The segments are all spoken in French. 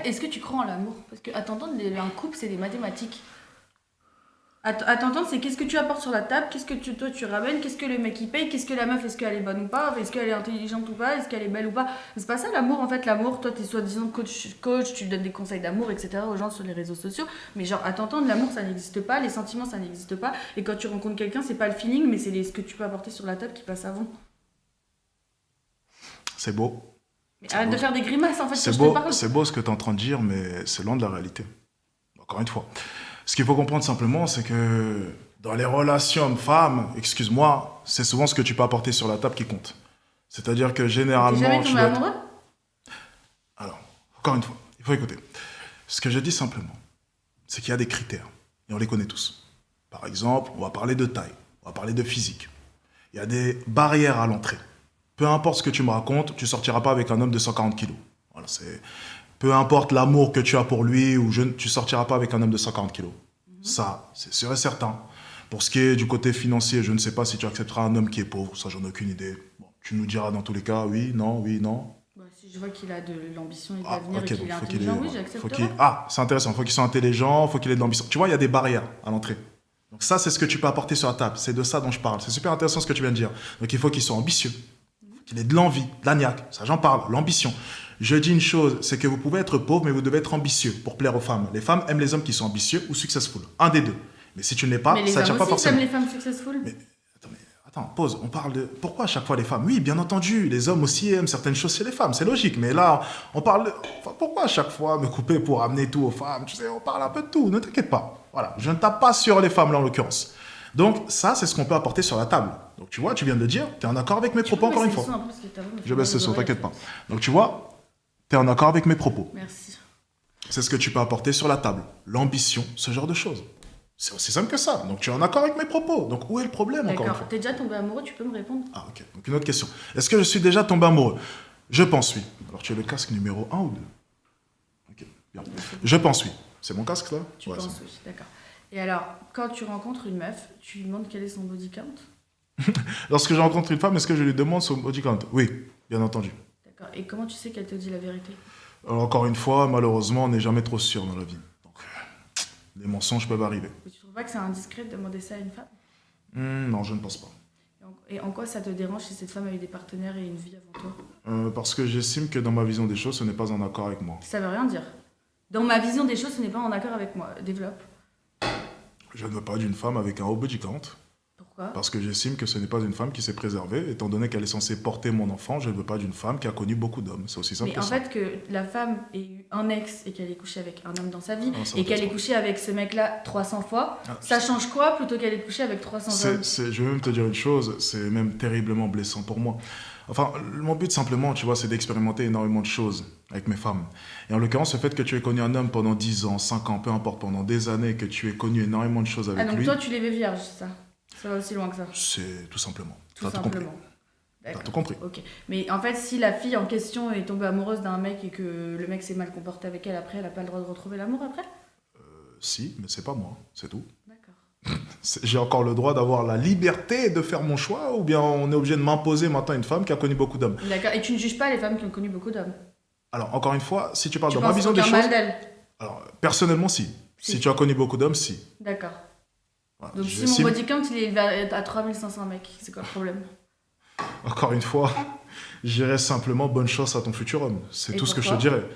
est-ce que tu crois en l'amour? Parce qu'à t'entendre, un couple, c'est des mathématiques. À t'entendre, c'est qu'est-ce que tu apportes sur la table, qu'est-ce que toi tu ramènes, qu'est-ce que le mec il paye, qu'est-ce que la meuf, est-ce qu'elle est bonne ou pas, est-ce qu'elle est intelligente ou pas, est-ce qu'elle est belle ou pas. C'est pas ça l'amour en fait, l'amour, toi t'es soi-disant coach, tu donnes des conseils d'amour, etc. aux gens sur les réseaux sociaux, mais genre à t'entendre, l'amour ça n'existe pas, les sentiments ça n'existe pas, et quand tu rencontres quelqu'un, c'est pas le feeling, mais c'est ce que tu peux apporter sur la table qui passe avant. C'est beau. Mais C'est arrête beau. de faire des grimaces en fait quand C'est je te beau, parle. c'est beau ce que tu es en train de dire, mais c'est loin de la réalité. Encore une fois. Ce qu'il faut comprendre simplement, c'est que dans les relations hommes-femmes, excuse-moi, c'est souvent ce que tu peux apporter sur la table qui compte. C'est-à-dire que T'es généralement, jamais tu tombé dois être... amoureux? Alors, encore une fois, il faut écouter. Ce que je dis simplement, c'est qu'il y a des critères, et on les connaît tous. Par exemple, on va parler de taille, on va parler de physique. Il y a des barrières à l'entrée. Peu importe ce que tu me racontes, tu sortiras pas avec un homme de 140 kilos. Voilà, c'est... Peu importe l'amour que tu as pour lui, tu sortiras pas avec un homme de 140 kilos. Ça, c'est sûr et certain. Pour ce qui est du côté financier, je ne sais pas si tu accepteras un homme qui est pauvre, ça j'en ai aucune idée. Bon, tu nous diras dans tous les cas, oui, non, oui, non. Bah, si je vois qu'il a de l'ambition et de Ah, l'avenir ok, et qu'il donc est faut qu'il ait, intelligent, oui, voilà, j'accepterai. Ah, c'est intéressant, il faut qu'il soit intelligent, il faut qu'il ait de l'ambition. Tu vois, il y a des barrières à l'entrée. Donc ça, c'est ce que tu peux apporter sur la table. C'est de ça dont je parle. C'est super intéressant ce que tu viens de dire. Donc il faut qu'il soit ambitieux, qu'il ait de l'envie, de la niaque. Ça, j'en parle, l'ambition. Je dis une chose, c'est que vous pouvez être pauvre, mais vous devez être ambitieux pour plaire aux femmes. Les femmes aiment les hommes qui sont ambitieux ou successful. Un des deux. Mais si tu ne l'es pas, Mais les ça ne tient hommes pas aussi, ils forcément. aiment les femmes successful. Attends, pause. On parle de... Pourquoi à chaque fois les femmes? Oui, bien entendu, les hommes aussi aiment certaines choses chez les femmes, c'est logique. Mais là, on parle de... Enfin, pourquoi à chaque fois me couper pour amener tout aux femmes? Tu sais, on parle un peu de tout, ne t'inquiète pas. Voilà, je ne tape pas sur les femmes là en l'occurrence. Donc ça, c'est ce qu'on peut apporter sur la table. Donc tu vois, tu viens de le dire, tu es en accord avec mes propos encore une fois. Je baisse le son, t'inquiète pas. Donc tu vois, tu es en accord avec mes propos. Merci. C'est ce que tu peux apporter sur la table. L'ambition, ce genre de choses. C'est aussi simple que ça. Donc tu es en accord avec mes propos. Donc où est le problème encore une D'accord. fois? T'es déjà tombé amoureux, tu peux me répondre? Ah ok. Donc une autre question. Est-ce que je suis déjà tombé amoureux? Je pense oui. Alors tu es le casque numéro 1 ou 2? Ok, bien. Je pense oui. C'est mon casque là? Tu Ouais, penses, oui, d'accord. Et alors, quand tu rencontres une meuf, tu lui demandes quel est son body count? Lorsque je rencontre une femme, est-ce que je lui demande son body count? Oui, bien entendu. D'accord. Et comment tu sais qu'elle te dit la vérité? Alors encore une fois, malheureusement, on n'est jamais trop sûr dans la vie. Donc les mensonges peuvent arriver. Et tu trouves pas que c'est indiscret de demander ça à une femme? Non, je ne pense pas. Et en quoi ça te dérange si cette femme a eu des partenaires et une vie avant toi? Parce que j'estime que dans ma vision des choses, ce n'est pas en accord avec moi. Ça veut rien dire. Dans ma vision des choses, ce n'est pas en accord avec moi. Développe. Je ne veux pas d'une femme avec un haut body count. Pourquoi? Parce que j'estime que ce n'est pas une femme qui s'est préservée. Étant donné qu'elle est censée porter mon enfant, je ne veux pas d'une femme qui a connu beaucoup d'hommes. C'est aussi simple Mais que en ça. fait, que la femme ait eu un ex et qu'elle ait couché avec un homme dans sa vie, Ah, ça et qu'elle ait m'intéresse couché avec ce mec-là 300 fois, Ah, ça change quoi plutôt qu'elle ait couché avec 300 hommes? je vais même te dire une chose, c'est même terriblement blessant pour moi. Enfin, mon but simplement, tu vois, c'est d'expérimenter énormément de choses avec mes femmes. Et en l'occurrence, le fait que tu aies connu un homme pendant 10 ans, 5 ans, peu importe, pendant des années, que tu aies connu énormément de choses Ah, avec donc lui, toi, tu les veux vierges, ça? Ça va aussi loin que ça? c'est tout simplement. Tout T'as tout compris. simplement. T'as D'accord. tout compris. Ok. Mais en fait, si la fille en question est tombée amoureuse d'un mec et que le mec s'est mal comporté avec elle après, elle a pas le droit de retrouver l'amour après? Si, mais c'est pas moi, c'est tout. D'accord. J'ai encore le droit d'avoir la liberté de faire mon choix, ou bien on est obligé de m'imposer maintenant une femme qui a connu beaucoup d'hommes. D'accord. Et tu ne juges pas les femmes qui ont connu beaucoup d'hommes? Alors, encore une fois, si tu parles Tu de ma penses vision des aucun choses... mal d'elle? Alors, personnellement, si. Si. Si tu as connu beaucoup d'hommes, si. D'accord. Voilà. Donc si mon J'estime- body count il est élevé à 3500 mecs, c'est quoi le problème? Encore une fois, j'irai simplement bonne chance à ton futur homme. C'est Et tout ce que je te pourquoi? dirais.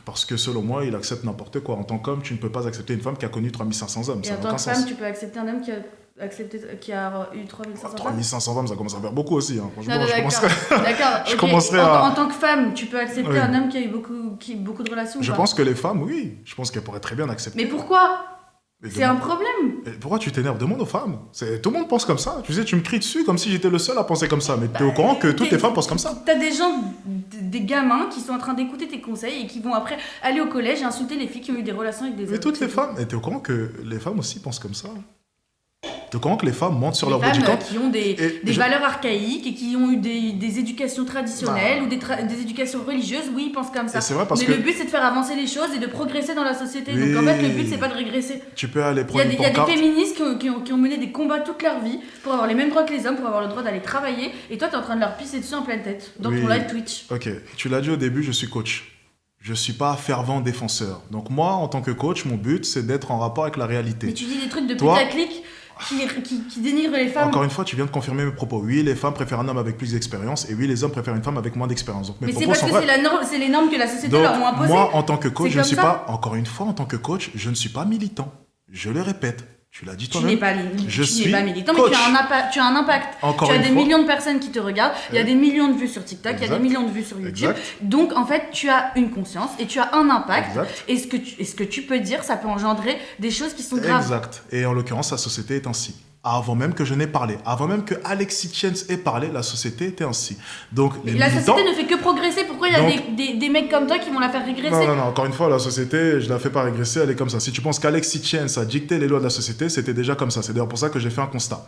Parce que selon moi, il accepte n'importe quoi. En tant qu'homme, tu ne peux pas accepter une femme qui a connu 3500 hommes. Et Ça en n'a tant aucun que sens. femme, tu peux accepter un homme qui a eu 3500 femmes? 3500 femmes, ça commence à faire beaucoup aussi. Hein. Franchement, Non, je d'accord. commencerais... D'accord. je ok. commencerai à- En tant que femme, tu peux accepter Oui. un homme qui a eu beaucoup de relations ou Je pas? pense que les femmes, oui. Je pense qu'elles pourraient très bien accepter. Mais pourquoi? Mais C'est un demande- problème. Et pourquoi tu t'énerves? Demande aux femmes. Tout le monde pense comme ça. Tu sais, tu me cries dessus comme si j'étais le seul à penser comme ça. Mais t'es au courant que toutes les femmes pensent comme ça. T'as des gens, des gamins qui sont en train d'écouter tes conseils et qui vont après aller au collège et insulter les filles qui ont eu des relations avec des hommes. Mais toutes les C'est femmes. Et t'es au courant que les femmes aussi pensent comme ça? T'es au courant que les femmes mentent sur des leur body femmes count? qui ont des Et je- valeurs archaïques et qui ont eu des éducations traditionnelles Non. ou des éducations religieuses, oui, ils pensent comme ça. Et c'est vrai parce Mais que le but, c'est de faire avancer les choses et de progresser dans la société. Oui. Donc en fait, le but, c'est pas de régresser. tu peux aller Il y prendre a une des pancarte. féministes qui ont mené des combats toute leur vie pour avoir les mêmes droits que les hommes, pour avoir le droit d'aller travailler. Et toi, t'es en train de leur pisser dessus en pleine tête dans ton Oui. live Twitch. Ok, tu l'as dit au début, je suis coach. Je ne suis pas fervent défenseur. Donc moi, en tant que coach, mon but, c'est d'être en rapport avec la réalité. Mais tu dis des trucs de Toi, putaclic qui dénigrent les femmes. encore une fois, tu viens de confirmer mes propos. Oui, les femmes préfèrent un homme avec plus d'expérience et oui, les hommes préfèrent une femme avec moins d'expérience. Donc mes Mais c'est propos parce sont que vrais. c'est la norme, c'est les normes que la société Donc, leur ont imposées. moi, en tant que coach, C'est je ne comme suis ça. pas, encore une fois, en tant que coach, je ne suis pas militant. Je le répète. Tu l'as dit Tu n'es toi-même. pas, Je tu suis n'es pas militant, coach. mais tu as un impact. Encore Tu as une des fois. millions de personnes qui te regardent, il y a des millions de vues sur TikTok, il y a Exact. des millions de vues sur YouTube. Exact. Donc, en fait, tu as une conscience et tu as un impact. Exact. Et ce que tu peux dire, ça peut engendrer des choses qui sont graves. Exact. Et en l'occurrence, la société est ainsi. Avant même que je n'ai parlé, avant même que Alexis Tiens ait parlé, la société était ainsi. Donc, les La militants... société ne fait que progresser. Pourquoi il y a Donc- des mecs comme toi qui vont la faire régresser? Non, encore une fois, la société, je la fais pas régresser, elle est comme ça. Si tu penses qu'Alexis Tiens a dicté les lois de la société, c'était déjà comme ça. C'est d'ailleurs pour ça que j'ai fait un constat.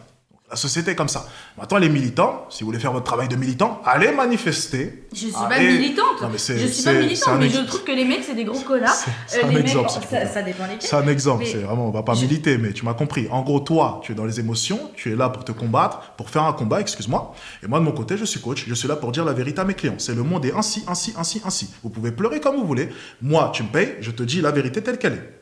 La société est comme ça. Maintenant, les militants, si vous voulez faire votre travail de militant, allez manifester. Je suis pas Allez- militante. Non, mais Je suis pas militante, mais je trouve que les mecs, c'est des gros connards. C'est un les exemple, mecs, s'il te ça, plaît. ça dépend lesquels. C'est un exemple, Mais c'est vraiment, on va pas je- militer, mais tu m'as compris. En gros, toi, tu es dans les émotions, tu es là pour te combattre, pour faire un combat, excuse-moi. Et moi, de mon côté, je suis coach, je suis là pour dire la vérité à mes clients. C'est le monde est ainsi, ainsi, ainsi, ainsi. Vous pouvez pleurer comme vous voulez. Moi, tu me payes, je te dis la vérité telle qu'elle est.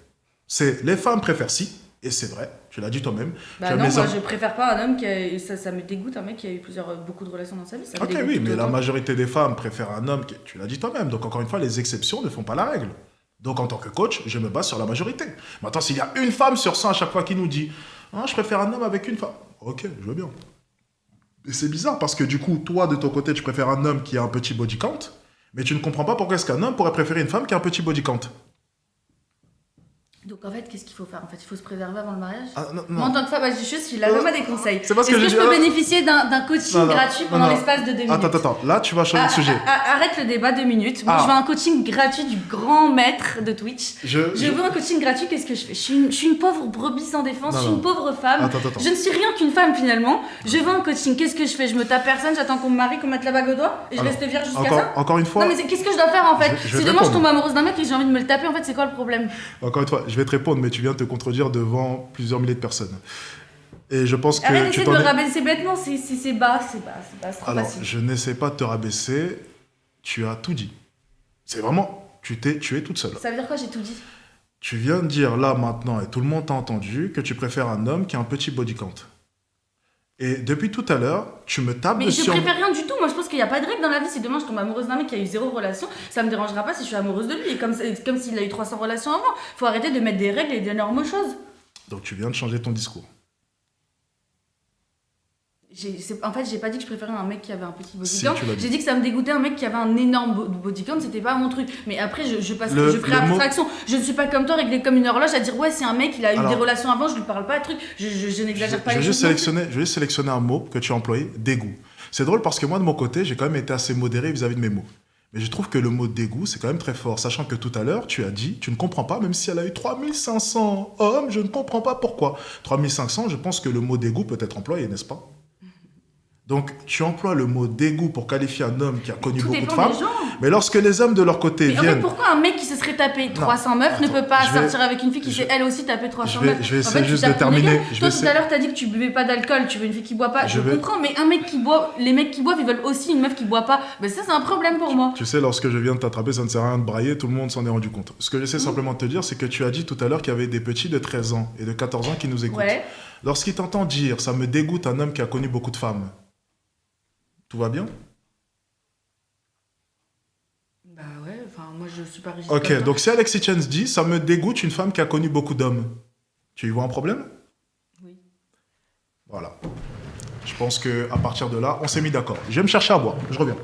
C'est les femmes préfèrent ci, et c'est vrai, tu l'as dit toi-même. Bah Tu as non, mes moi hommes- je préfère pas un homme qui a... ça me dégoûte, un mec qui a eu beaucoup de relations dans sa vie. Ça me Ok, dégoûte oui, tout mais la autant. majorité des femmes préfèrent un homme, tu l'as dit toi-même. Donc, encore une fois, les exceptions ne font pas la règle. Donc, en tant que coach, je me base sur la majorité. Maintenant, s'il y a une femme sur 100 à chaque fois qui nous dit ah, je préfère un homme avec une femme. Ok, je veux bien. Et c'est bizarre parce que du coup, toi, de ton côté, tu préfères un homme qui a un petit body count, mais tu ne comprends pas pourquoi est-ce qu'un homme pourrait préférer une femme qui a un petit body count. Donc en fait, qu'est-ce qu'il faut faire? En fait, il faut se préserver avant le mariage. Ah, non, Moi, en tant que femme, si la femme a des conseils. C'est parce que Est-ce que je je peux dis- bénéficier d'un coaching Non, gratuit non, pendant non. l'espace de 2 minutes? Attends, là, tu vas changer de sujet. Arrête le débat 2 minutes. Moi, Ah. je veux un coaching gratuit du grand maître de Twitch. Je veux un coaching gratuit, qu'est-ce que je fais? Je suis une pauvre brebis sans défense, Non, je suis non. une pauvre femme. Attends. Je ne suis rien qu'une femme finalement. Je veux un coaching, qu'est-ce que je fais? Je me tape personne, j'attends qu'on me marie, qu'on me mette la bague au doigt et je Alors, reste vierge jusqu'à ça? Encore une fois, Non mais qu'est-ce que je dois faire en fait? Je vais Si te demain je répondre. tombe amoureuse d'un mec et j'ai envie de me le taper, en fait c'est quoi le problème? encore une fois, je vais te répondre, mais tu viens de te contredire devant plusieurs milliers de personnes. Et je pense que Arrête tu d'essayer de t'en me es... rabaisser bêtement, c'est bas, c'est trop Alors, facile. je n'essaie pas de te rabaisser, tu as tout dit. C'est vraiment, tu es toute seule. Ça veut dire quoi j'ai tout dit? Tu viens de dire là maintenant, et tout le monde t'a entendu, que tu préfères un homme qui a un petit body count. Et depuis tout à l'heure, tu me tapes Mais je dessus. préfère rien du tout, moi je pense qu'il n'y a pas de règle dans la vie. Si demain je tombe amoureuse d'un mec qui a eu 0 relation, ça me dérangera pas si je suis amoureuse de lui. Et comme s'il a eu 300 relations avant. Faut arrêter de mettre des règles et des normes aux choses. Donc tu viens de changer ton discours. En fait, j'ai pas dit que je préférais un mec qui avait un petit body Si, count. tu l'as dit. J'ai dit que ça me dégoûtait un mec qui avait un énorme body count, c'était pas mon truc. Mais après, je ferai Le mot- abstraction. Je ne suis pas comme toi, réglée comme une horloge, à dire ouais, c'est un mec, il a eu Alors- des relations avant, je lui parle pas de trucs. Je Je n'exagère pas vais les juste choses. non plus. sélectionner, je vais sélectionner un mot que tu as employé, dégoût. C'est drôle parce que moi, de mon côté, j'ai quand même été assez modéré vis-à-vis de mes mots. Mais je trouve que le mot dégoût, c'est quand même très fort. Sachant que tout à l'heure, tu as dit, tu ne comprends pas, même si elle a eu 3500 hommes, je ne comprends pas pourquoi. 3500, je pense que le mot dégoût peut être employé, n'est-ce pas? Donc, tu emploies le mot dégoût pour qualifier un homme qui a connu Tout beaucoup de dépend femmes. des gens. Mais lorsque les hommes de leur côté Mais en fait, viennent... pourquoi un mec qui se serait tapé 300 meufs ne attends, peut pas je vais- sortir avec une fille qui je- s'est elle aussi tapé 300 je vais- meufs? je vais En essayer fait, tu juste tapes de pour les terminer. gars. Je vais Toi, tout essayer- à l'heure, t'as dit que tu buvais pas d'alcool, tu veux une fille qui boit pas. Je Je vais- comprends, mais un mec qui boit, les mecs qui boivent, ils veulent aussi une meuf qui boit pas. Ben ça, c'est un problème pour moi. Tu sais, lorsque je viens de t'attraper, ça ne sert à rien de brailler, tout le monde s'en est rendu compte. Ce que Mmh. j'essaie simplement de te dire, c'est que tu as dit tout à l'heure qu'il y avait des petits de 13 ans et de 14 ans qui nous écoutent. Ouais. Lorsqu'ils t'entendent dire « ça me dégoûte un homme qui a connu beaucoup de femmes », tout va bien? Bah ouais, enfin, moi je suis pas rigide. Ok, comme toi. donc si Alexis Chance dit « ça me dégoûte une femme qui a connu beaucoup d'hommes », tu y vois un problème? Oui. Voilà. Je pense qu'à partir de là, on s'est mis d'accord. Je vais me chercher à boire, je reviens.